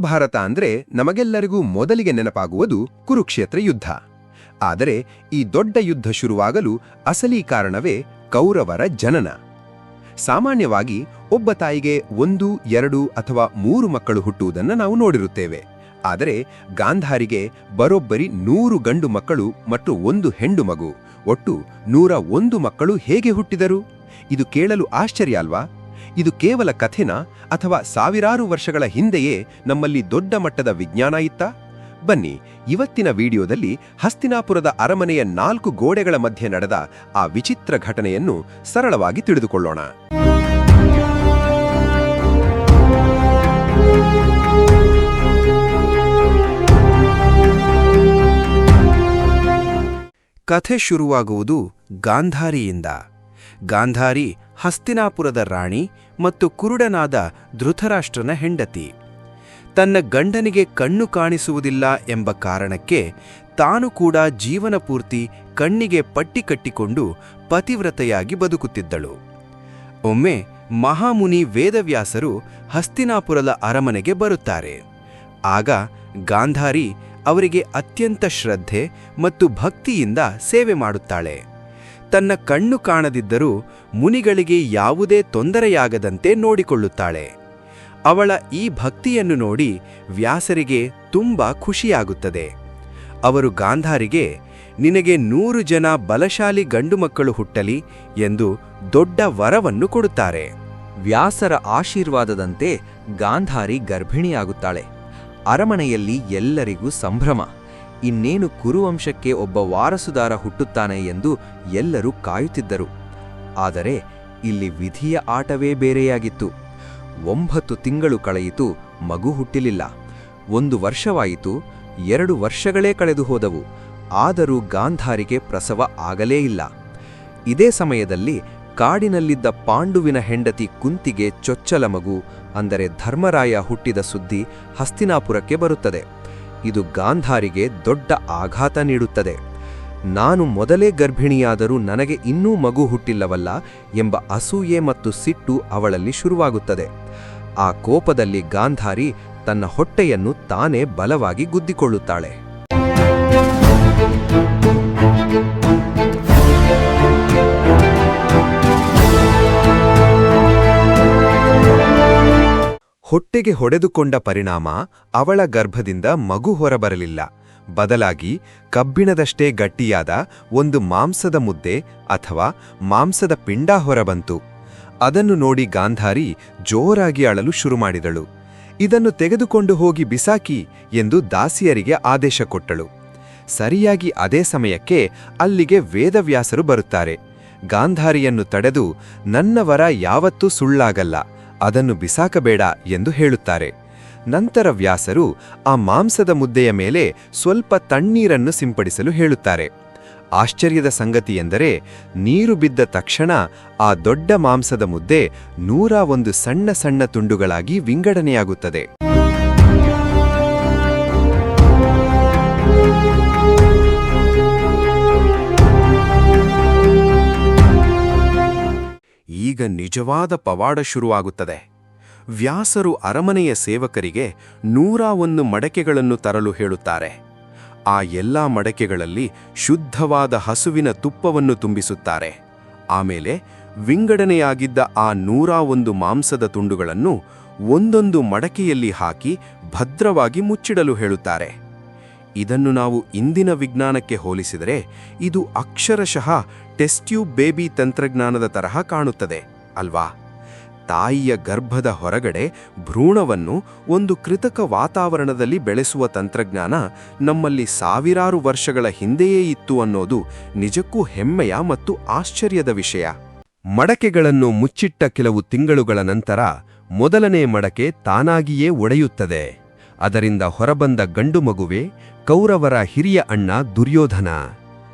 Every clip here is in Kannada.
ಮಹಾಭಾರತ ಅಂದ್ರೆ ನಮಗೆಲ್ಲರಿಗೂ ಮೊದಲಿಗೆ ನೆನಪಾಗುವುದು ಕುರುಕ್ಷೇತ್ರ ಯುದ್ಧ. ಆದರೆ ಈ ದೊಡ್ಡ ಯುದ್ಧ ಶುರುವಾಗಲು ಅಸಲಿ ಕಾರಣವೇ ಕೌರವರ ಜನನ. ಸಾಮಾನ್ಯವಾಗಿ ಒಬ್ಬ ತಾಯಿಗೆ 1, 2 ಅಥವಾ 3 ಮಕ್ಕಳು ಹುಟ್ಟುವುದನ್ನು ನಾವು ನೋಡಿರುತ್ತೇವೆ. ಆದರೆ ಗಾಂಧಾರಿಗೆ ಬರೋಬ್ಬರಿ 100 ಗಂಡು ಮಕ್ಕಳು ಮತ್ತು 1 ಹೆಣ್ಣು ಮಗು, ಒಟ್ಟು 101 ಮಕ್ಕಳು ಹೇಗೆ ಹುಟ್ಟಿದರು? ಇದು ಕೇಳಲು ಆಶ್ಚರ್ಯ ಅಲ್ವಾ? ಇದು ಕೇವಲ ಕಥೆನಾ ಅಥವಾ ಸಾವಿರಾರು ವರ್ಷಗಳ ಹಿಂದೆಯೇ ನಮ್ಮಲ್ಲಿ ದೊಡ್ಡ ಮಟ್ಟದ ವಿಜ್ಞಾನ ಇತ್ತಾ? ಬನ್ನಿ, ಇವತ್ತಿನ ವಿಡಿಯೋದಲ್ಲಿ ಹಸ್ತಿನಾಪುರದ ಅರಮನೆಯ 4 ಗೋಡೆಗಳ ಮಧ್ಯೆ ನಡೆದ ಆ ವಿಚಿತ್ರ ಘಟನೆಯನ್ನು ಸರಳವಾಗಿ ತಿಳಿದುಕೊಳ್ಳೋಣ. ಕಥೆ ಶುರುವಾಗುವುದು ಗಾಂಧಾರಿಯಿಂದ. ಗಾಂಧಾರಿ ಹಸ್ತಿನಾಪುರದ ರಾಣಿ ಮತ್ತು ಕುರುಡನಾದ ಧೃತರಾಷ್ಟ್ರನ ಹೆಂಡತಿ. ತನ್ನ ಗಂಡನಿಗೆ ಕಣ್ಣು ಕಾಣಿಸುವುದಿಲ್ಲ ಎಂಬ ಕಾರಣಕ್ಕೆ ತಾನು ಕೂಡ ಜೀವನ ಪೂರ್ತಿ ಕಣ್ಣಿಗೆ ಪಟ್ಟಿ ಕಟ್ಟಿಕೊಂಡು ಪತಿವ್ರತೆಯಾಗಿ ಬದುಕುತ್ತಿದ್ದಳು. ಒಮ್ಮೆ ಮಹಾಮುನಿ ವೇದವ್ಯಾಸರು ಹಸ್ತಿನಾಪುರದ ಅರಮನೆಗೆ ಬರುತ್ತಾರೆ. ಆಗ ಗಾಂಧಾರಿ ಅವರಿಗೆ ಅತ್ಯಂತ ಶ್ರದ್ಧೆ ಮತ್ತು ಭಕ್ತಿಯಿಂದ ಸೇವೆ ಮಾಡುತ್ತಾಳೆ. ತನ್ನ ಕಣ್ಣು ಕಾಣದಿದ್ದರೂ ಮುನಿಗಳಿಗೆ ಯಾವುದೇ ತೊಂದರೆಯಾಗದಂತೆ ನೋಡಿಕೊಳ್ಳುತ್ತಾಳೆ. ಅವಳ ಈ ಭಕ್ತಿಯನ್ನು ನೋಡಿ ವ್ಯಾಸರಿಗೆ ತುಂಬಾ ಖುಷಿಯಾಗುತ್ತದೆ. ಅವರು ಗಾಂಧಾರಿಗೆ, ನಿನಗೆ 100 ಜನ ಬಲಶಾಲಿ ಗಂಡು ಮಕ್ಕಳು ಹುಟ್ಟಲಿ ಎಂದು ದೊಡ್ಡ ವರವನ್ನು ಕೊಡುತ್ತಾರೆ. ವ್ಯಾಸರ ಆಶೀರ್ವಾದದಂತೆ ಗಾಂಧಾರಿ ಗರ್ಭಿಣಿಯಾಗುತ್ತಾಳೆ. ಅರಮನೆಯಲ್ಲಿ ಎಲ್ಲರಿಗೂ ಸಂಭ್ರಮ. ಇನ್ನೇನು ಕುರುವಂಶಕ್ಕೆ ಒಬ್ಬ ವಾರಸುದಾರ ಹುಟ್ಟುತ್ತಾನೆ ಎಂದು ಎಲ್ಲರೂ ಕಾಯುತ್ತಿದ್ದರು. ಆದರೆ ಇಲ್ಲಿ ವಿಧಿಯ ಆಟವೇ ಬೇರೆಯಾಗಿತ್ತು. 9 ತಿಂಗಳು ಕಳೆಯಿತು, ಮಗು ಹುಟ್ಟಿಲಿಲ್ಲ. 1 ವರ್ಷವಾಯಿತು, 2 ವರ್ಷಗಳೇ ಕಳೆದು ಹೋದವು. ಆದರೂ ಗಾಂಧಾರಿಗೆ ಪ್ರಸವ ಆಗಲೇ ಇಲ್ಲ. ಇದೇ ಸಮಯದಲ್ಲಿ ಕಾಡಿನಲ್ಲಿದ್ದ ಪಾಂಡುವಿನ ಹೆಂಡತಿ ಕುಂತಿಗೆ ಚೊಚ್ಚಲ ಮಗು ಅಂದರೆ ಧರ್ಮರಾಯ ಹುಟ್ಟಿದ ಸುದ್ದಿ ಹಸ್ತಿನಾಪುರಕ್ಕೆ ಬರುತ್ತದೆ. ಇದು ಗಾಂಧಾರಿಗೆ ದೊಡ್ಡ ಆಘಾತ ನೀಡುತ್ತದೆ. ನಾನು ಮೊದಲೇ ಗರ್ಭಿಣಿಯಾದರೂ ನನಗೆ ಇನ್ನೂ ಮಗು ಹುಟ್ಟಿಲ್ಲವಲ್ಲ ಎಂಬ ಅಸೂಯೆ ಮತ್ತು ಸಿಟ್ಟು ಅವಳಲ್ಲಿ ಶುರುವಾಗುತ್ತದೆ. ಆ ಕೋಪದಲ್ಲಿ ಗಾಂಧಾರಿ ತನ್ನ ಹೊಟ್ಟೆಯನ್ನು ತಾನೇ ಬಲವಾಗಿ ಗುದ್ದಿಕೊಳ್ಳುತ್ತಾಳೆ. ಹೊಟ್ಟೆಗೆ ಹೊಡೆದುಕೊಂಡ ಪರಿಣಾಮ ಅವಳ ಗರ್ಭದಿಂದ ಮಗು ಹೊರಬರಲಿಲ್ಲ. ಬದಲಾಗಿ ಕಬ್ಬಿಣದಷ್ಟೇ ಗಟ್ಟಿಯಾದ ಒಂದು ಮಾಂಸದ ಮುದ್ದೆ ಅಥವಾ ಮಾಂಸದ ಪಿಂಡ ಹೊರಬಂತು. ಅದನ್ನು ನೋಡಿ ಗಾಂಧಾರಿ ಜೋರಾಗಿ ಅಳಲು ಶುರುಮಾಡಿದಳು. ಇದನ್ನು ತೆಗೆದುಕೊಂಡು ಹೋಗಿ ಬಿಸಾಕಿ ಎಂದು ದಾಸಿಯರಿಗೆ ಆದೇಶ ಕೊಟ್ಟಳು. ಸರಿಯಾಗಿ ಅದೇ ಸಮಯಕ್ಕೆ ಅಲ್ಲಿಗೆ ವೇದವ್ಯಾಸರು ಬರುತ್ತಾರೆ. ಗಾಂಧಾರಿಯನ್ನು ತಡೆದು, ನನ್ನ ವರ ಯಾವತ್ತೂ ಸುಳ್ಳಾಗಲ್ಲ, ಅದನ್ನು ಬಿಸಾಕಬೇಡ ಎಂದು ಹೇಳುತ್ತಾರೆ. ನಂತರ ವ್ಯಾಸರು ಆ ಮಾಂಸದ ಮುದ್ದೆಯ ಮೇಲೆ ಸ್ವಲ್ಪ ತಣ್ಣೀರನ್ನು ಸಿಂಪಡಿಸಲು ಹೇಳುತ್ತಾರೆ. ಆಶ್ಚರ್ಯದ ಸಂಗತಿಯೆಂದರೆ ನೀರು ಬಿದ್ದ ತಕ್ಷಣ ಆ ದೊಡ್ಡ ಮಾಂಸದ ಮುದ್ದೆ 101 ಸಣ್ಣ ಸಣ್ಣ ತುಂಡುಗಳಾಗಿ ವಿಂಗಡಣೆಯಾಗುತ್ತದೆ. ಈಗ ನಿಜವಾದ ಪವಾಡ ಶುರುವಾಗುತ್ತದೆ. ವ್ಯಾಸರು ಅರಮನೆಯ ಸೇವಕರಿಗೆ 101 ಮಡಕೆಗಳನ್ನು ತರಲು ಹೇಳುತ್ತಾರೆ. ಆ ಎಲ್ಲಾ ಮಡಕೆಗಳಲ್ಲಿ ಶುದ್ಧವಾದ ಹಸುವಿನ ತುಪ್ಪವನ್ನು ತುಂಬಿಸುತ್ತಾರೆ. ಆಮೇಲೆ ವಿಂಗಡಣೆಯಾಗಿದ್ದ ಆ 101 ಮಾಂಸದ ತುಂಡುಗಳನ್ನು ಒಂದೊಂದು ಮಡಕೆಯಲ್ಲಿ ಹಾಕಿ ಭದ್ರವಾಗಿ ಮುಚ್ಚಿಡಲು ಹೇಳುತ್ತಾರೆ. ಇದನ್ನು ನಾವು ಇಂದಿನ ವಿಜ್ಞಾನಕ್ಕೆ ಹೋಲಿಸಿದರೆ ಇದು ಅಕ್ಷರಶಃ ಟೆಸ್ಟ್ ಟ್ಯೂಬ್ ಬೇಬಿ ತಂತ್ರಜ್ಞಾನದ ತರಹ ಕಾಣುತ್ತದೆ ಅಲ್ವಾ? ತಾಯಿಯ ಗರ್ಭದ ಹೊರಗಡೆ ಭ್ರೂಣವನ್ನು ಒಂದು ಕೃತಕ ವಾತಾವರಣದಲ್ಲಿ ಬೆಳೆಸುವ ತಂತ್ರಜ್ಞಾನ ನಮ್ಮಲ್ಲಿ ಸಾವಿರಾರು ವರ್ಷಗಳ ಹಿಂದೆಯೇ ಇತ್ತು ಅನ್ನೋದು ನಿಜಕ್ಕೂ ಹೆಮ್ಮೆಯ ಮತ್ತು ಆಶ್ಚರ್ಯದ ವಿಷಯ. ಮಡಕೆಗಳನ್ನು ಮುಚ್ಚಿಟ್ಟ ಕೆಲವು ತಿಂಗಳುಗಳ ನಂತರ ಮೊದಲನೇ ಮಡಕೆ ತಾನಾಗಿಯೇ ಒಡೆಯುತ್ತದೆ. ಅದರಿಂದ ಹೊರಬಂದ ಗಂಡು ಮಗುವೆ ಕೌರವರ ಹಿರಿಯ ಅಣ್ಣ ದುರ್ಯೋಧನ.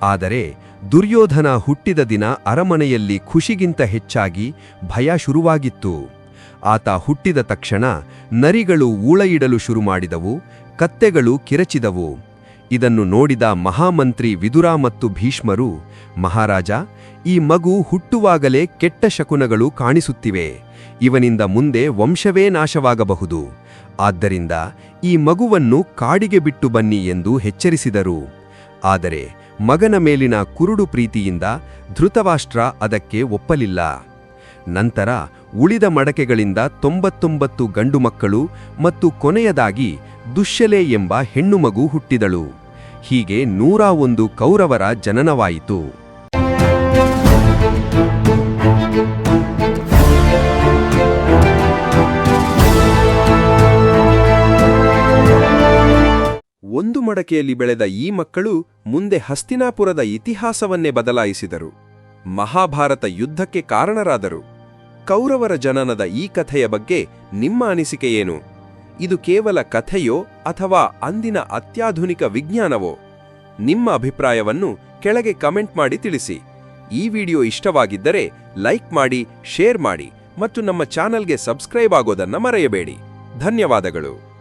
ಆದರೆ ದುರ್ಯೋಧನ ಹುಟ್ಟಿದ ದಿನ ಅರಮನೆಯಲ್ಲಿ ಖುಷಿಗಿಂತ ಹೆಚ್ಚಾಗಿ ಭಯ ಶುರುವಾಗಿತ್ತು. ಆತ ಹುಟ್ಟಿದ ತಕ್ಷಣ ನರಿಗಳು ಊಳಯಿಡಲು ಶುರುಮಾಡಿದವು, ಕತ್ತೆಗಳು ಕಿರಚಿದವು. ಇದನ್ನು ನೋಡಿದ ಮಹಾಮಂತ್ರಿ ವಿದುರ ಮತ್ತು ಭೀಷ್ಮರು, ಮಹಾರಾಜ, ಈ ಮಗು ಹುಟ್ಟುವಾಗಲೇ ಕೆಟ್ಟ ಶಕುನಗಳು ಕಾಣಿಸುತ್ತಿವೆ. ಇವನಿಂದ ಮುಂದೆ ವಂಶವೇ ನಾಶವಾಗಬಹುದು. ಆದ್ದರಿಂದ ಈ ಮಗುವನ್ನು ಕಾಡಿಗೆ ಬಿಟ್ಟು ಬನ್ನಿ ಎಂದು ಎಚ್ಚರಿಸಿದರು. ಆದರೆ ಮಗನ ಮೇಲಿನ ಕುರುಡು ಪ್ರೀತಿಯಿಂದ ಧೃತರಾಷ್ಟ್ರ ಅದಕ್ಕೆ ಒಪ್ಪಲಿಲ್ಲ. ನಂತರ ಉಳಿದ ಮಡಕೆಗಳಿಂದ 99 ಗಂಡು ಮಕ್ಕಳು ಮತ್ತು ಕೊನೆಯದಾಗಿ ದುಶ್ಶಲೆ ಎಂಬ ಹೆಣ್ಣು ಮಗು ಹುಟ್ಟಿದಳು. ಹೀಗೆ 101 ಕೌರವರ ಜನನವಾಯಿತು. ಒಂದು ಮಡಕೆಯಲ್ಲಿ ಬೆಳೆದ ಈ ಮಕ್ಕಳು ಮುಂದೆ ಹಸ್ತಿನಾಪುರದ ಇತಿಹಾಸವನ್ನೇ ಬದಲಾಯಿಸಿದರು. ಮಹಾಭಾರತ ಯುದ್ಧಕ್ಕೆ ಕಾರಣರಾದರು. ಕೌರವರ ಜನನದ ಈ ಕಥೆಯ ಬಗ್ಗೆ ನಿಮ್ಮ ಅನಿಸಿಕೆ ಏನು? ಇದು ಕೇವಲ ಕಥೆಯೋ ಅಥವಾ ಅಂದಿನ ಅತ್ಯಾಧುನಿಕ ವಿಜ್ಞಾನವೋ? ನಿಮ್ಮ ಅಭಿಪ್ರಾಯವನ್ನು ಕೆಳಗೆ ಕಮೆಂಟ್ ಮಾಡಿ ತಿಳಿಸಿ. ಈ ವಿಡಿಯೋ ಇಷ್ಟವಾಗಿದ್ದರೆ ಲೈಕ್ ಮಾಡಿ, ಶೇರ್ ಮಾಡಿ ಮತ್ತು ನಮ್ಮ ಚಾನಲ್ಗೆ ಸಬ್ಸ್ಕ್ರೈಬ್ ಆಗೋದನ್ನ ಮರೆಯಬೇಡಿ. ಧನ್ಯವಾದಗಳು.